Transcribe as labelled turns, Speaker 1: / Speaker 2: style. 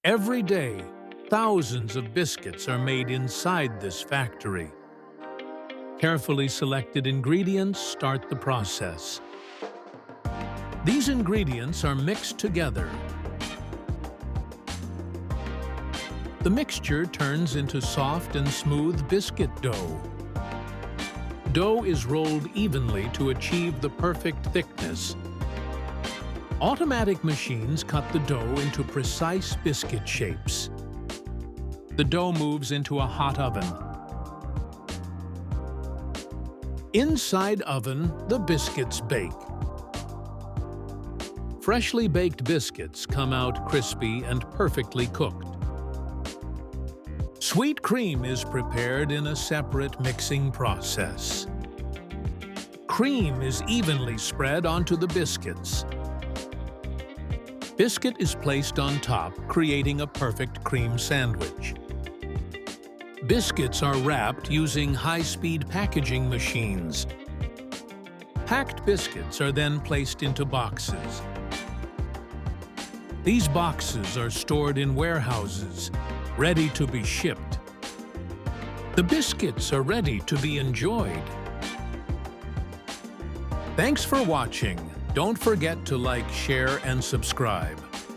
Speaker 1: Every day, thousands of biscuits are made inside this factory. Carefully selected ingredients start the process. These ingredients are mixed together. The mixture turns into soft and smooth biscuit dough. Dough is rolled evenly to achieve the perfect thickness. Automatic machines cut the dough into precise biscuit shapes. The dough moves into a hot oven. Inside oven, the biscuits bake. Freshly baked biscuits come out crispy and perfectly cooked. Sweet cream is prepared in a separate mixing process. Cream is evenly spread onto the biscuits. Biscuit is placed on top, creating a perfect cream sandwich. Biscuits are wrapped using high-speed packaging machines. Packed biscuits are then placed into boxes. These boxes are stored in warehouses, ready to be shipped. The biscuits are ready to be enjoyed. Thanks for watching. Don't forget to like, share, and subscribe.